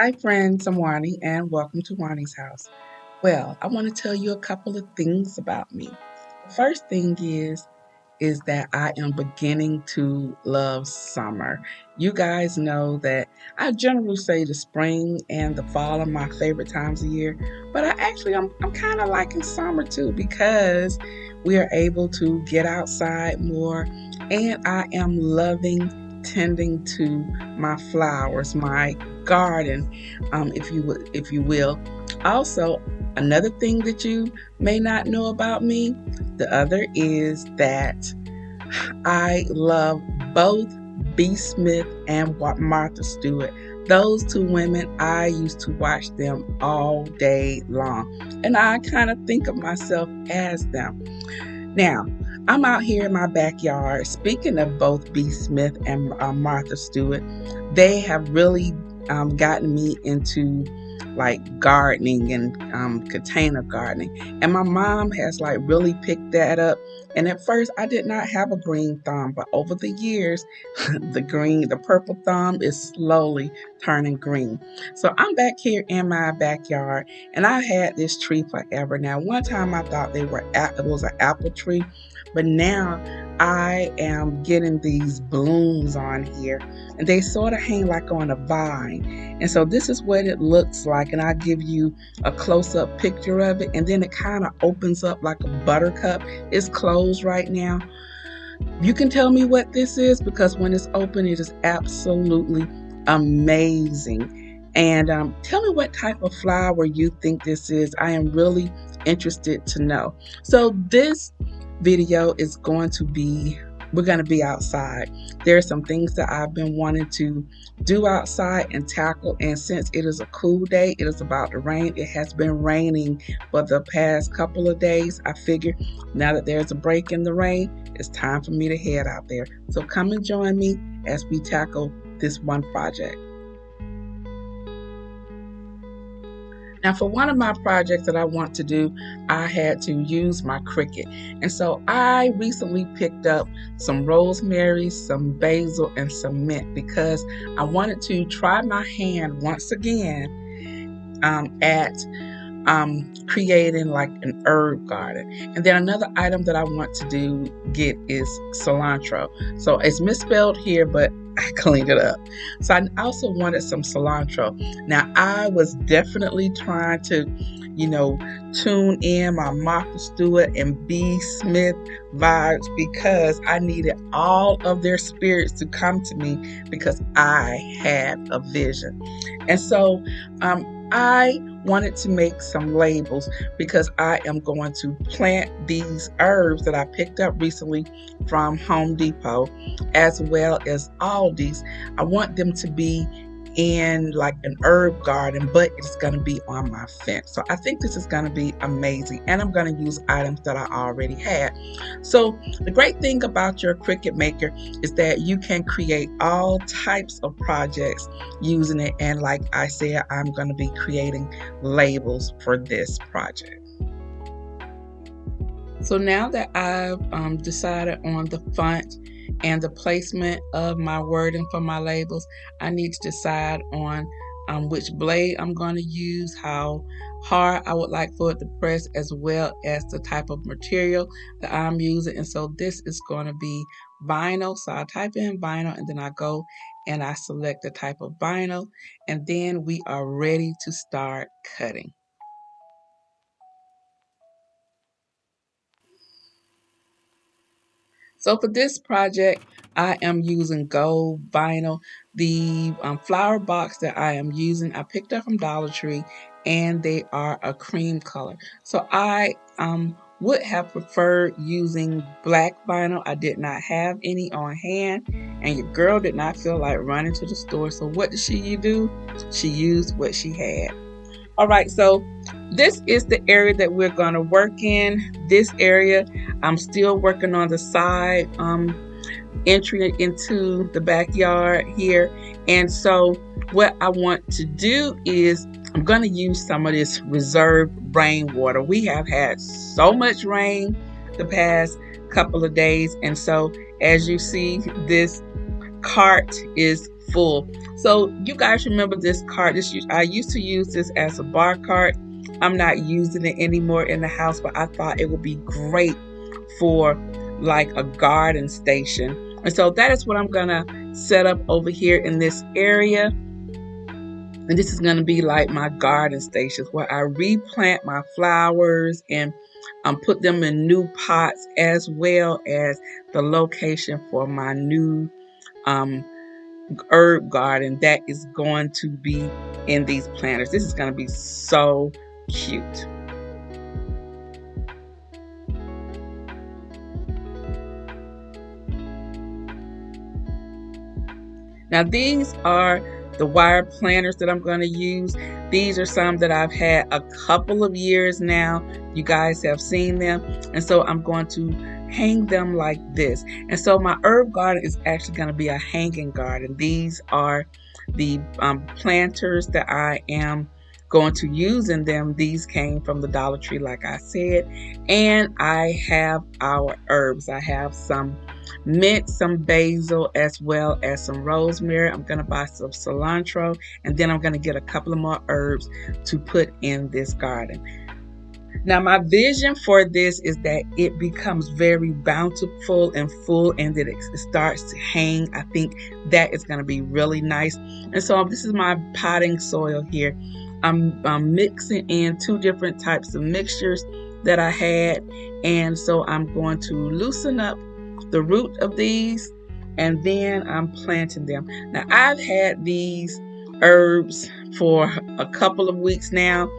Hi friends, I'm Juani and welcome to Juani's house. Well, I want to tell you a couple of things about me. The first thing is that I am beginning to love summer. You guys know that I generally say the spring and the fall are my favorite times of year, but I'm kind of liking summer too because we are able to get outside more and I am loving tending to my flowers, my garden, if you will. Also, another thing that you may not know about me, the other is that I love both B. Smith and Martha Stewart. Those two women, I used to watch them all day long. And I kind of think of myself as them. Now, I'm out here in my backyard. Speaking of both B. Smith and Martha Stewart, they have really gotten me into like gardening and container gardening. And my mom has like really picked that up. And at first, I did not have a green thumb, but over the years, the purple thumb is slowly turning green. So I'm back here in my backyard, and I had this tree forever. Now, one time I thought it was an apple tree, but now I am getting these blooms on here, and they sort of hang like on a vine. And so this is what it looks like, and I'll give you a close-up picture of it, and then it kind of opens up like a buttercup. It's closed right now. You can tell me what this is because when it's open, it is absolutely amazing. And tell me what type of flower you think this is. I am really interested to know. So this video is we're going to be outside. There are some things that I've been wanting to do outside and tackle. And since it is a cool day, it is about to rain. It has been raining for the past couple of days. I figure now that there's a break in the rain, it's time for me to head out there. So come and join me as we tackle this one project. Now, for one of my projects that I want to do, I had to use my Cricut. And so I recently picked up some rosemary, some basil, and some mint because I wanted to try my hand once again at creating like an herb garden. And then another item that I want to get is cilantro. So it's misspelled here, but I cleaned it up. So I also wanted some cilantro. Now I was definitely trying to, tune in my Martha Stewart and B. Smith vibes because I needed all of their spirits to come to me because I had a vision. And so I wanted to make some labels because I am going to plant these herbs that I picked up recently from Home Depot as well as Aldi's. I want them to be in like an herb garden, but it's going to be on my fence. So I think this is going to be amazing, and I'm going to use items that I already had. So the great thing about your Cricut Maker is that you can create all types of projects using it, and like I said, I'm going to be creating labels for this project. So now that I've decided on the font and the placement of my wording for my labels, I need to decide on which blade I'm going to use, how hard I would like for it to press, as well as the type of material that I'm using. And so this is going to be vinyl. So I type in vinyl and then I go and I select the type of vinyl, and then we are ready to start cutting. So for this project, I am using gold vinyl. The flower box that I am using, I picked up from Dollar Tree, and they are a cream color. So I would have preferred using black vinyl. I did not have any on hand, and your girl did not feel like running to the store. So what did she do? She used what she had. All right, so this is the area that we're going to work in. This area, I'm still working on the side entry into the backyard here. And so what I want to do is I'm going to use some of this reserved rainwater. We have had so much rain the past couple of days. And so as you see, this cart is full. So you guys remember this cart? I used to use this as a bar cart. I'm not using it anymore in the house, but I thought it would be great for like a garden station. And so that is what I'm gonna set up over here in this area. And this is gonna be like my garden stations where I replant my flowers and put them in new pots, as well as the location for my new um, herb garden that is going to be in these planters. This is going to be so cute. Now these are the wire planters that I'm going to use. These are some that I've had a couple of years now. You guys have seen them. And so I'm going to hang them like this. And so my herb garden is actually going to be a hanging garden. These are the planters that I am going to use in them. These came from the Dollar Tree, like I said. And I have our herbs. I have some mint, some basil, as well as some rosemary. I'm going to buy some cilantro, and then I'm going to get a couple of more herbs to put in this garden. Now, my vision for this is that it becomes very bountiful and full, and that it starts to hang. I think that is going to be really nice. And so this is my potting soil here. I'm mixing in two different types of mixtures that I had, and so I'm going to loosen up the root of these, and then I'm planting them. Now, I've had these herbs for a couple of weeks now,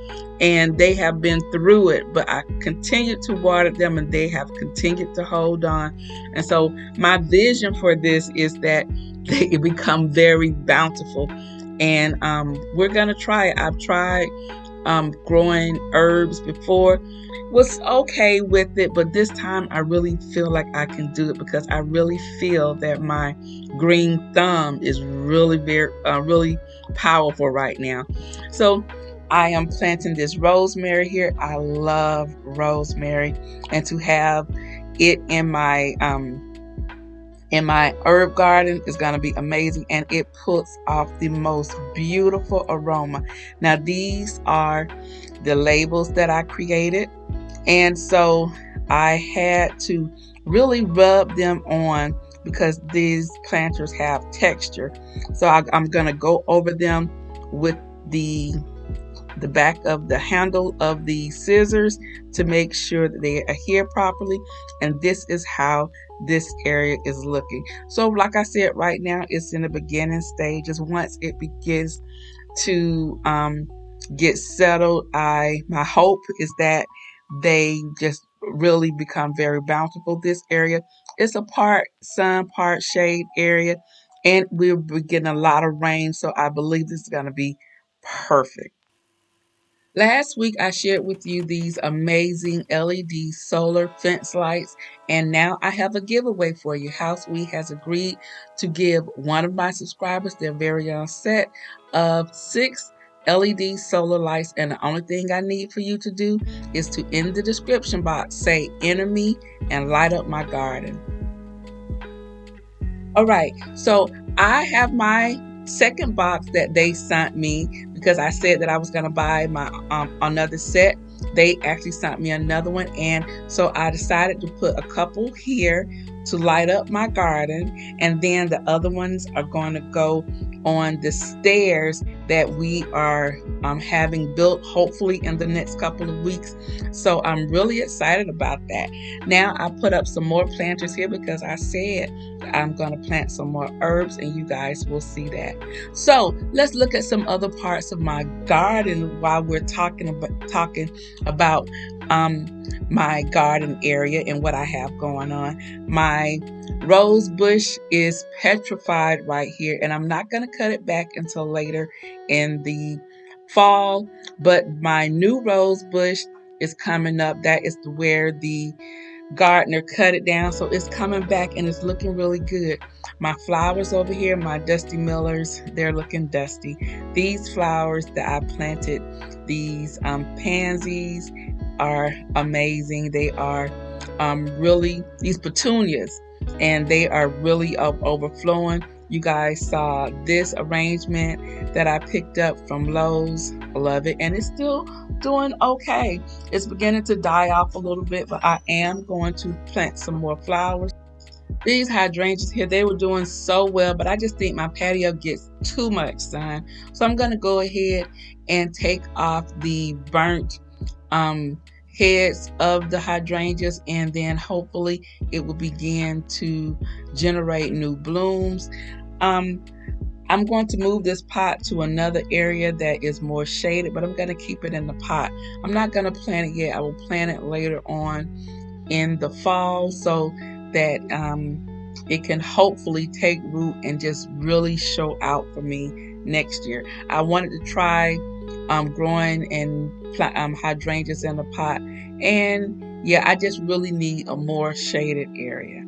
and they have been through it, but I continued to water them, and they have continued to hold on. And so my vision for this is that they become very bountiful, and we're gonna try it. I've tried growing herbs before, was okay with it, but this time I really feel like I can do it, because I really feel that my green thumb is really really powerful right now. So I am planting this rosemary here. I love rosemary, and to have it in my herb garden is going to be amazing, and it puts off the most beautiful aroma. Now these are the labels that I created, and so I had to really rub them on because these planters have texture. So I'm going to go over them with the back of the handle of the scissors to make sure that they adhere properly. And this is how this area is looking. So like I said, right now it's in the beginning stages. Once it begins to get settled, my hope is that they just really become very bountiful. This area is a part sun, part shade area, and we're getting a lot of rain, so I believe this is going to be perfect. Last week, I shared with you these amazing LED solar fence lights, and now I have a giveaway for you. Housewe has agreed to give one of my subscribers their very own set of 6 LED solar lights, and the only thing I need for you to do is to, in the description box, say "Enter me" and light up my garden. All right, so I have my second box that they sent me because I said that I was going to buy my another set. They actually sent me another one, and so I decided to put a couple here to light up my garden, and then the other ones are going to go on the stairs that we are having built hopefully in the next couple of weeks. So I'm really excited about that. Now I put up some more planters here because I said I'm going to plant some more herbs, and you guys will see that. So let's look at some other parts of my garden while we're talking about my garden area and what I have going on. My rose bush is petrified right here, and I'm not going to cut it back until later in the fall, but my new rose bush is coming up. That is where the gardener cut it down, so it's coming back and it's looking really good. My flowers over here, my Dusty Millers, they're looking dusty. These flowers that I planted, these pansies, are amazing. They are really, these petunias, and they are really overflowing. You guys saw this arrangement that I picked up from Lowe's. I love it, and it's still doing okay. It's beginning to die off a little bit, but I am going to plant some more flowers. These hydrangeas here, they were doing so well, but I just think my patio gets too much sun. So I'm going to go ahead and take off the burnt um, heads of the hydrangeas, and then hopefully it will begin to generate new blooms. Um, I'm going to move this pot to another area that is more shaded, but I'm going to keep it in the pot. I'm not going to plant it yet. I will plant it later on in the fall so that it can hopefully take root and just really show out for me next year. I wanted to try growing and hydrangeas in a pot, and yeah, I just really need a more shaded area.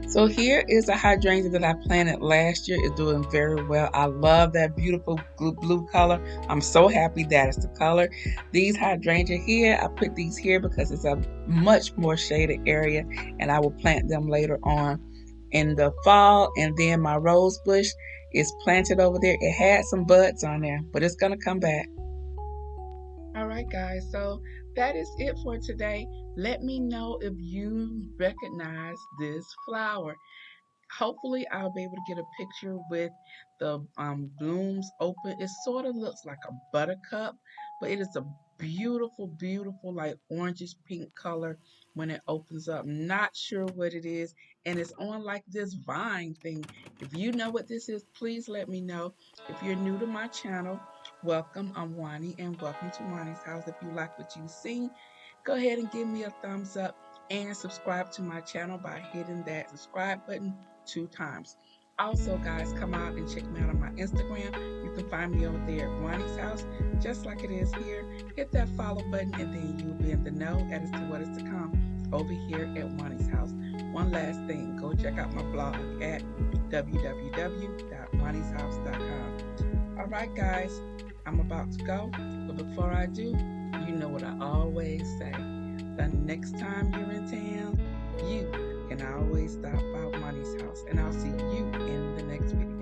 So here is a hydrangea that I planted last year. It's doing very well. I love that beautiful blue color. I'm so happy that it's the color. These hydrangea here, I put these here because it's a much more shaded area, and I will plant them later on in the fall. And then my rose bush is planted over there. It had some buds on there, but it's gonna come back. All right, guys, so that is it for today. Let me know if you recognize this flower. Hopefully I'll be able to get a picture with the blooms open. It sort of looks like a buttercup, but it is a beautiful, beautiful, like orangish pink color when it opens up. Not sure what it is, and it's on like this vine thing. If you know what this is, please let me know. If you're new to my channel, welcome. I'm Juani, and welcome to Juani's house. If you like what you've seen, go ahead and give me a thumbs up and subscribe to my channel by hitting that subscribe button 2 times. Also, guys, come out and check me out on my Instagram. You can find me over there at Juani's house, just like it is here. Hit that follow button, and then you'll be in the know as to what is to come over here at Juani's house. One last thing, go check out my blog at www.juanishouse.com. All right, guys, I'm about to go, but before I do, you know what I always say. The next time you're in town, you can always stop by Juani's house, and I'll see you in the next video.